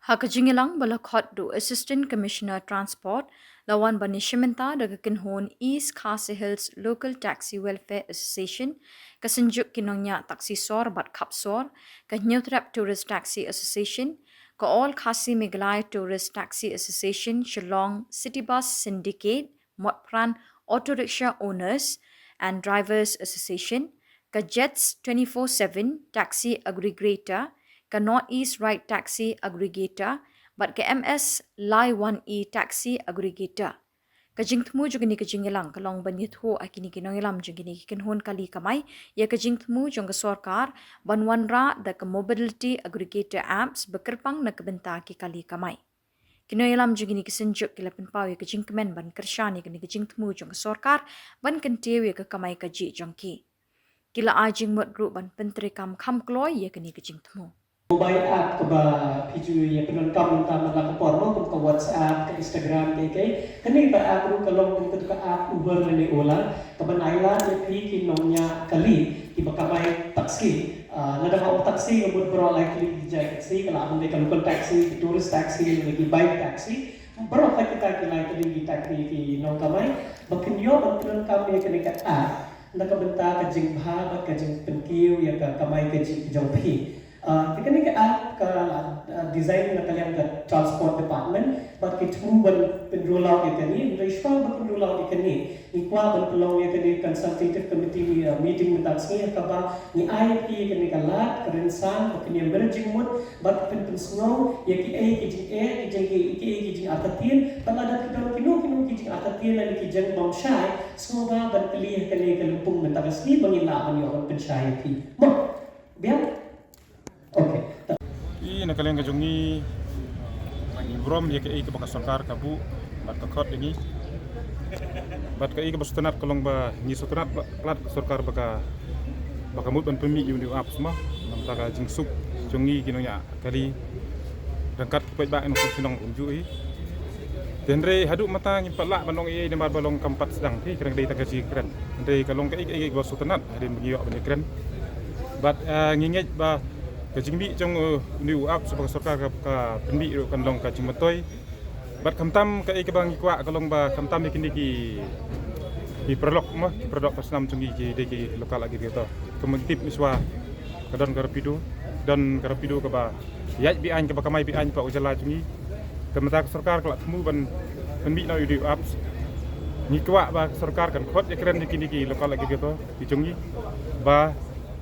Jingialang balakot do Assistant Commissioner Transport lawan banishmenta daga kinhon East Khasi Hills Local Taxi Welfare Association kasenjuk kinongnya taksi sor bat kapsor ka Newtrap Tourist Taxi Association ka All Khasi Meghalaya Tourist Taxi Association Shillong City Bus Syndicate Motpran Auto Rickshaw Owners and Drivers Association ka Jets 24/7 Taxi Aggregator ka Northeast Right Taxi Aggregator but ka MS Lai 1E Taxi Aggregator. Ka jingtmu juga ni ka Jingialang kalong banyit ho akini kinongilam juga ni kinhon kali kamai ya ka jingtmu jong ka sorkar banwanra da ka mobility aggregator apps bekerpang na kebenta ki kali kamai. Kinoilam juga ni kesenjuk kila penpau ya ka jingkemen ban kersyani ka ni ka jingtmu jong ka sorkar ban kentew ya ka kamai ka ji jong ki. Kila ajing mot group ban penteri kam kloy ya ka ni ka jingtmu. Mobile app ke ba piju ya penon kam ta mala ko porno ke WhatsApp ke Instagram ke kani ba app ru kalong ke ka app Uber ni ola ke banaila ya ki Nongniah kali ki bakamai taksi nada ka taksi ngebut bro likely jai taksi kala amde ka local taxi tourist taxi lagi bike taxi bro ka kita ki likely di taxi ki nongkamai bakin yo bakin kam ya kani ka app nada benta ka jingba ba ka jing penkiu ya ka kamai ka jong phi Kini ke app ke design na kalian ke transport department, but kita mungkin penroll out ini, mereka penroll out ini, ni kuah penroll out ini consultative committee meeting mentaksi kaba ni IP kini kalat kerensan, kini emerging mood, but snow ya kijing atatin, tak ada kino kijing atatin dan kijing bangshai, semua ban pilih kini kelumpung mentaksi mengilah menyohon penshai pi, biar Okay. Ini kalian kejungi Brom ya ke baka sarkar kabu bat kakot ini bat ke bastutanat kolong ba ni sutunat plat sarkar baka mut ban pemi uni up semua namtaka jingsuk jungi kinonya kali rangkat pet ba eno sinong unju denre hadu mata ni patla banong i nemar balong kampat sedang ki kerang dei tagaji keren ndei kalong ke bastutanat adin mengiok ban keren bat nginget ba kajingbi jong new up sebagai sarkar ka penbi ro kan long ka jingmatoi bat kamtam ka bang ikwa kalong ba kamtam ikini ki perlok mah produk pasnam jungi ki deki lokal lagi gitu kementip miswa kadon karapido dan karapido ka ba yaj bi an ka ba kamai bi an pa ujala jungi kamata sarkar kala temu ban penbi no new up ni kwa ba sarkar kan khot ya keren ikini ki lokal lagi gitu dijungi ba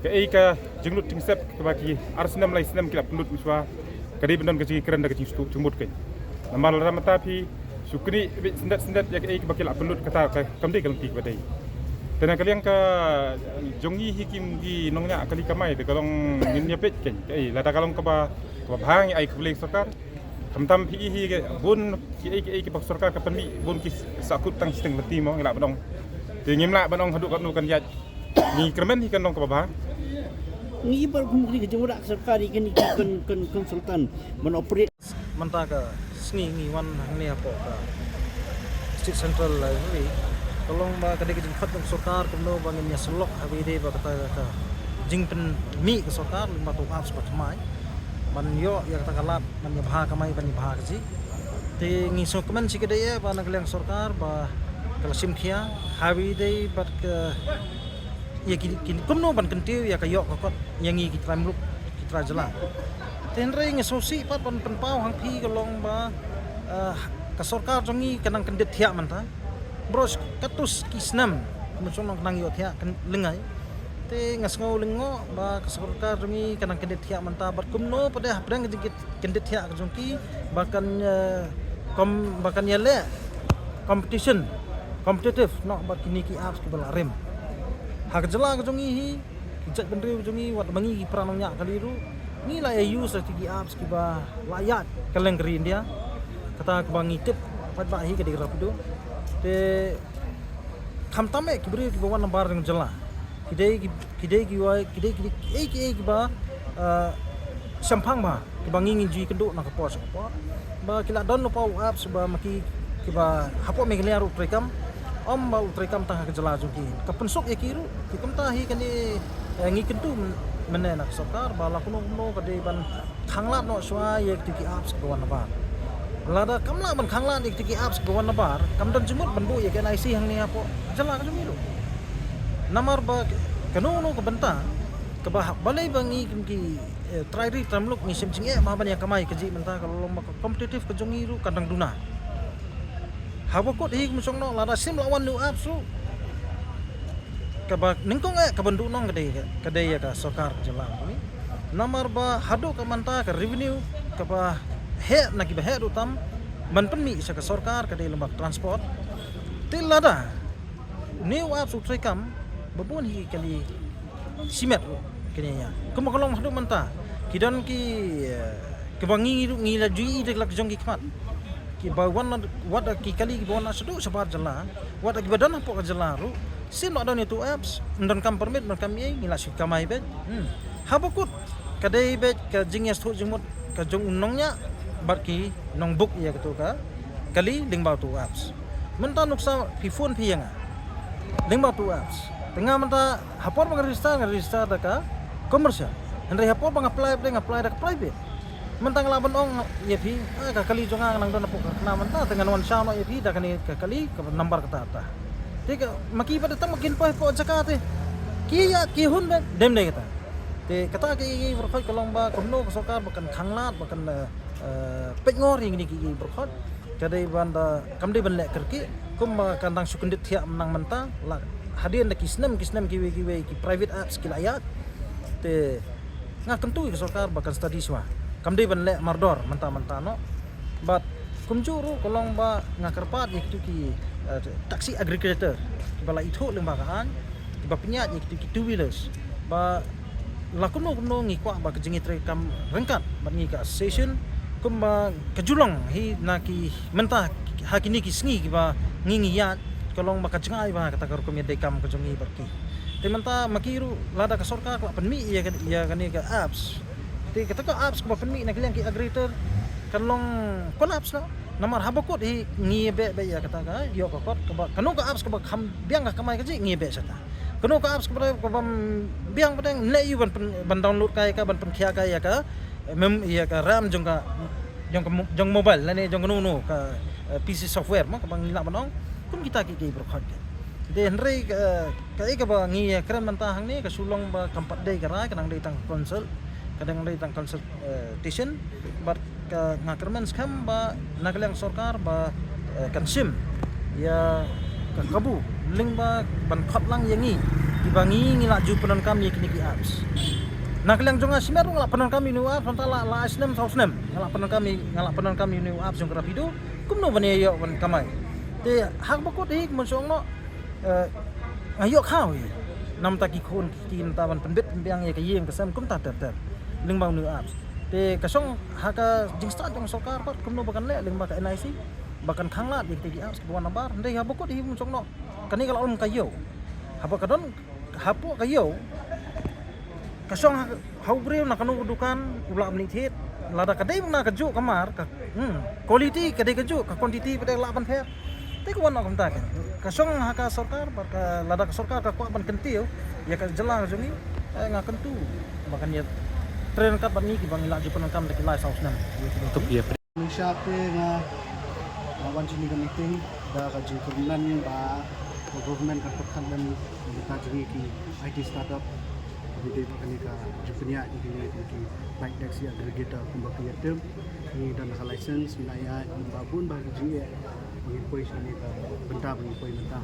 ka jenglut tingsep ke bagi arsenam lai senam kila pendut miswa kadi benon ke keren dak tingstu jumut kai namal ramata pi sukni bit sendat ya ke bagi la pendut kata kamdi kalti badai dan kalian ka jongi hikim gi nongnya kali kamai de kalong nginnya pet kai lada kalong ka ba bhang ai kuling sarkar kamtam pi hi ke bun ki pak sarkar ka penmi bun ki sakut tang siteng leti mo ngila benong de ngimla benong haduk kan kan yaj ni kremen hi kan nong ka ba ni bar kumri ke jumrak sarkari kan konsultan menoperate mantaka sni ni wan ni apa ka state central library tolong ba kadek jing khat sarkar kumno bangin ya selok habide ba kata ka jingpen mi ke sarkar lima tu apps ba kamai man yo ya kata kalat man ya bha kamai ban bha kaji te ngi so kemen sikede ba naglang sarkar ba kala simkhia habide ba ke ya kini kumno ban kentiu ya kayok kokot yangi kita mruk kita jela tenre nge sosi pat pan penpau hang pi kalong ba ka sarkar jongi kanang kendet thia manta bros katus kisnam muncong nang yo thia kan lengai te ngasngau lengo ba ka sarkar jongi kanang kendet thia manta bat kumno pada aprang kendet thia jongki bahkan yale competitive no ba kini ki apps ke balarem hak jela ke jongi hi kijat bendri jongi wat bangi pranongnya kaliru ni la NEHU strategi apps ki ba layak kaleng keri India kata ke bangi tip pat ba hi ke de rapido te khamtame ki bri ki bawan nambar ng jela kidai ki ba sampang ba ki bangi ngi kendo na ka pos ba kila don no pau apps ba maki ki ba hapo Meghalaya ru trekam om ba utrekam tang ka jela jogi kapensok ya kiru kikum tahi kani ngi kentu menen nak sarkar bala kuno kade ban khanglat no shwa ye tiki apps go wan bar lada kamla ban khanglat ye tiki apps go wan bar kamdan jumut ban bu ye kan IC hang ni apo jala ka jumi lo namar ba kanu no ka banta ka ba balai bangi ki try ri tramluk ni sim jinge ma ban ya kamai ka ji menta kalau lomba kompetitif ka jongi ru kadang duna habakot hi musong no lada sim lawan new apps ru kabak ningkong kabandu nong kadai ya ka sokar jelang ni namar ba hado ka manta ka revenue ka ba he na ki ba he utam man penmi sa ka sorkar kadai lembak transport til lada new apps utrai kam babon hi kali simet kini ya kumakalong hado manta kidan ki kebangi ngi la jui de lak jong ki kmat ki bawan wada ki kali ki bawan sedu sabar jala wada ki badan apa ka jala ru sim ada ni tu apps ndan kam permit ndan kam ye ngila si kamai bet habakut kadai bet ka jingias thu jumut ka jong Nongniah bat ki nong book ya ketu ka kali lingbau tu apps menta nuksa pi phone pi yang lingbau tu apps tengah menta hapor bang register da ka komersial andre hapor bang apply da private mentang laban ong ye pi ka kali jonga nang don apok na menta dengan wan sha no ye pi da kani ka kali ka number kata ta tik maki pada tam makin po jakate ki ya ki hun dem de kata te kata ki berkhot kolong ba komno ka sokar bakan khanglat bakan pengor yang ni ki berkhot kadai banda kamde ban le kerki kum kandang sukundit thia menang menta la hadian da kisnem kiwe ki private apps ki layat te ngakentu ka sokar bakan study swa kamde ban le mardor menta no but kumjuru kolong ba ngakarpat iktu ki taxi aggregator bala itu lembagaan ba penyat iktu ki two wheelers ba lakuno ngi kwa ba kejingi trekam rengkat ba ngi ka station kum ba kejulong hi naki menta hakini ki sngi ba ngi ya kolong ba kajengai ba kata kar kumya dekam kejongi barki te menta makiru lada ka sorka ka penmi ya kani ka apps te kata ka apps ba penmi na kalian ki aggregator kalong collapse na namar habakot hi ngi be ya kata ka yo ka kot ka kanu ka apps ka ba kham biang ka kamai ka ji ngi be sata kanu ka apps ka ba biang pa dang NEHU ban download kai ka ban pen khia kai ya ka mem ya ka ram jong mobile la ne jong nu ka PC software ma ka bang nila banong kun kita ki berkhot de henry ka ba ngi kren mantahang ni ka sulong ba kampat dei ka ra ka nang dei tang console kadang dei tang consultation bar ka ngakermen skam ba naglang sorkar ba kansim ya ka kabu ling ba ban khot lang yangi dibangi ngila ju penon kami kini ki apps naglang jonga simer ngala penon kami nu apps antala la asnem sausnem ngala penon kami nu apps jong rapido kumno bane yo ban kamai te hak bakot hi monsong no ayo khaw nam ta ki khon ki ta ban penbet biang ye ka yeng ka sam kum ta ter ling bang nu apps te kasong haka jingsta jong sokar pat kumno bakan le ling ba ka NIC bakan khanglat dik tigi apps buan nabar ndai habakot hi monsong no kani kalau om kayo habakadon hapo kayo kasong haubreu na kanu dukan ula menithit lada kadai na kaju kamar ka quality kadai kaju ka quantity pada laban pher te ko wana kamta kan kasong haka sorkar barka lada ka sorkar ka ban kentiu ya ka jelang jumi ngakentu bakan ya tren kat ban ni ki bang ila jupan kam de lai saus nam untuk ya Malaysia pe nga wan jini ka meeting da ka ji government ba government ka patkan dan kita jini ki IT startup video kani ka jupunya ini ki baik taxi aggregator kumbak yatem ni dan ka license wilayah babun ba jini mengipoi sini ka benda mengipoi menta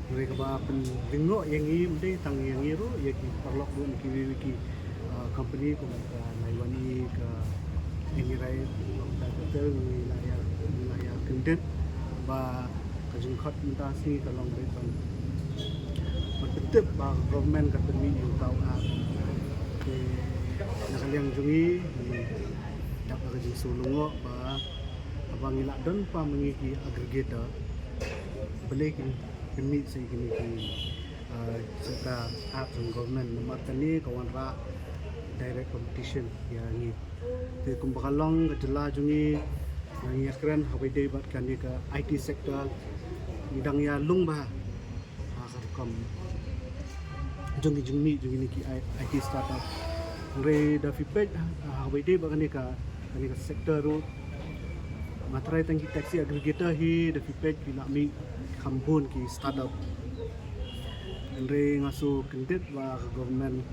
mereka ba pen bingo yang ini mesti tang yang iru ya ki perlok bu ki company ko ka naiwani ka ini rai betul wilayah kendet ba kajungkhat mutasi kalong beton betul ba government ka permi yu tau a ke nakaliang jungi dapat ka sulungo ba abang ilak don pa mengiki aggregator boleh permi sa kini serta app ng government nomor tani kawan ra direct competition ya ni te kumbakalong kejela jungi yang keren habai dei bat kan ke IT sektor bidang ya lung ba kam jungi ni ki IT startup Re da fipet hawide ba kanika sektor ru matrai tangki taxi aggregator hi da fipet ki nak mi kambun ki startup. Re ngasu kendit ba government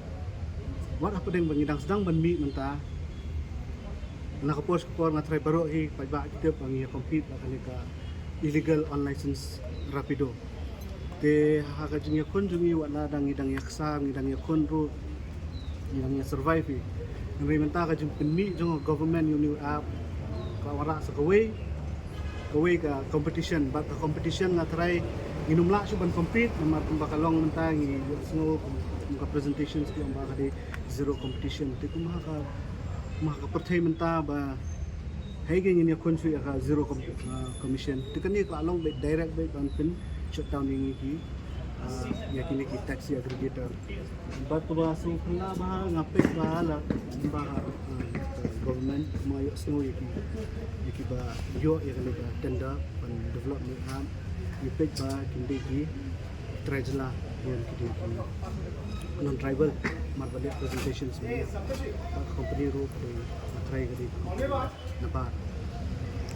wat apa deng bangidang sedang ban mi menta nak pos kor matrai baru hi pai ba kita bangi compete ba kanika illegal unlicensed rapido. Te haka jingi kon jungi wala dang idang yaksa ngidang yakon ru yang survive hi. Ngi menta ka jung penmi jung government uni app ka wara sa kaway ka competition but ka competition nga try inumla su ban compete na bakalong menta ngi snow ka presentations ki amba ka di zero competition te kuma ka perthai menta ba hege ngi yakon su ka zero commission te kan ni ka along by direct by ban pin shutdown ngi ki yakini ki taxi aggregator but ba su kala ba ngapek ba la ba government mayo snow yaki ba yo yakini ba tender pan development ham yipek ba kindi ki trajla yon kidi non tribal marbale presentations me company ro try gadi na ba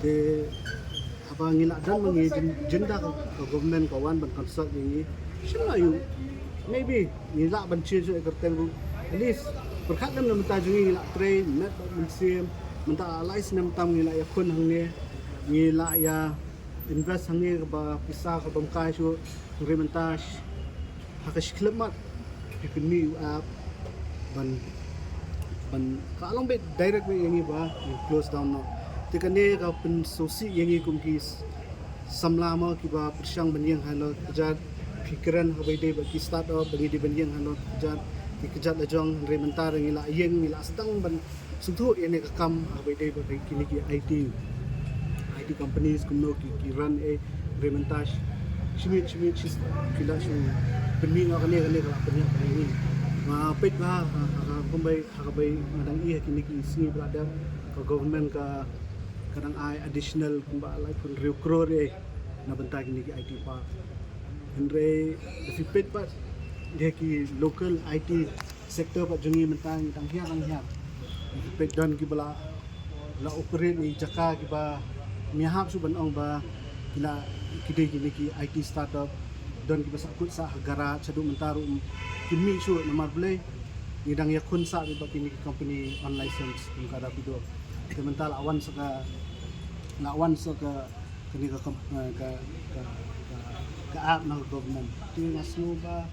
de apa ngila dan mangi jenda ka government kawan ban consult ini Shillong you maybe ngila ban change so ekerten at least perkhat nam menta jungi ngila train net museum menta allies nam tam ngila ya khun hangne ngila ya invest hangne ba pisa ka bangkai so rementas hakash klemat pipini up ban kalong be direct be yangi ba close down no tikane ka pen sosi yangi kumkis Samla ma ki ba persyang banyang halo kejat fikiran habai de ba ki start up bagi di banyang halo kejat ki kejat lajong rementar ngila yeng ngila sedang ban suthu ene ka kam habai de ba kini ki IT companies kumno ki run a rementas shimit kila shu penmi ngakane ka pennya ini ma pet ba kumbai habai madang iya kini ki singi brother ka government ka kadang ai additional kumba lai pun riu crore na benta kini ki IT park andre the pet but dia ki local IT sector pa jungi mentang tang hiang pet dan ki bala la operate ni jaka ki ba mihap su ban ong ba kila kide kini ki IT startup dan ki basakut sa gara chadu mentaru kimi su na marble ngidang yakun sa ba kini company on license kum kada pido kemental awan saka kini ka app na government ti ngasmo ba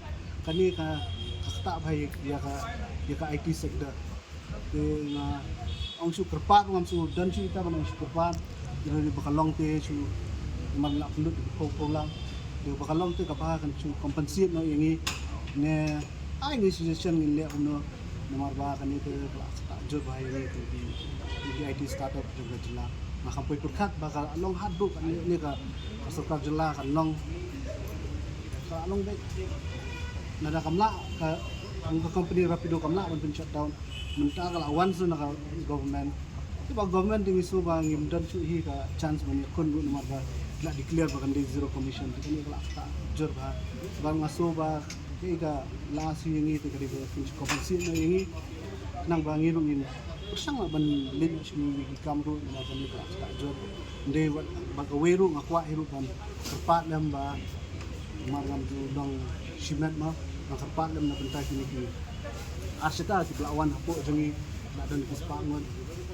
kani ka kakta bhai ya ka IT sector ti nga ang su kerpat ngam su dan su ita ban su kerpat ni bakalong te su man la pulut ko lang di bakalong te ka pa kan su compensate no yangi ne ai ni suggestion ni le no nomor ba kani te kakta jo bhai ni di IT startup juga jelas makapoy perkat bakal along haduk ni ka sarkar jela kan long ka along be nada kamla ka ang company rapido kamla ban shutdown menta kala awan so na government tiba government ding isu ba ngimdan su hi ka chance ban yakun bu nomor ba la declare ba kan di zero commission ni kala ta jor ba bang aso ba ka last yengi te kali ba compensate no yengi nang ba ngirung ini usang ban lin simi gi kamru na ban ni ta jor de ba ka weru ngakwa hiru kan kerpat lam ba margam du dong shipment ma kerpat lam na benta kini ki asyata ki lawan hapo jengi na dan ki spangon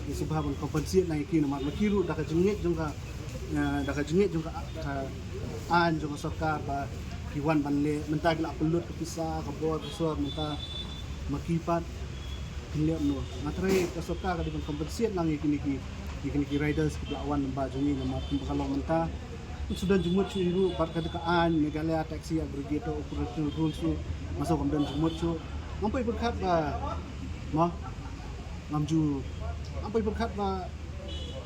ki subha ban compensate na ki na mar makiru da ka jengit jung ka an jung sarkar ba ki wan ban le menta la pulut ke pisa ka bor besar menta makipat hindiam no matrai ka sarkar ka di compensate nang kini ki riders ki lawan ba jengi na mar kalau menta sudah jumut su iru bar kedekaan Meghalaya taxi aggregator operational rules su masuk kemudian jumut su mampai berkat ba ma ngamju mampai berkat ba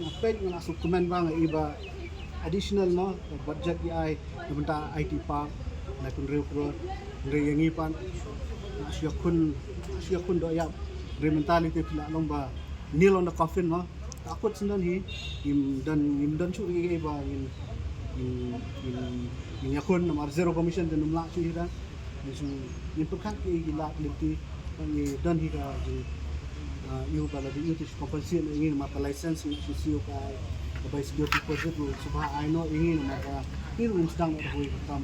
ngapen ngana dokumen bang iba additional no budget ki ai benta IT park na kun reu pro yangi pan sia kun do ya mentality pula long ba nil on the coffin no takut sendan hi dan su iba in yakun nomor zero commission dan nomla su hira su in perkat ki gila liti dan hi ka iu bala di iu tis kompulsi ingin mata license isu ka by security project subha I know ingin maka iru sedang hui kam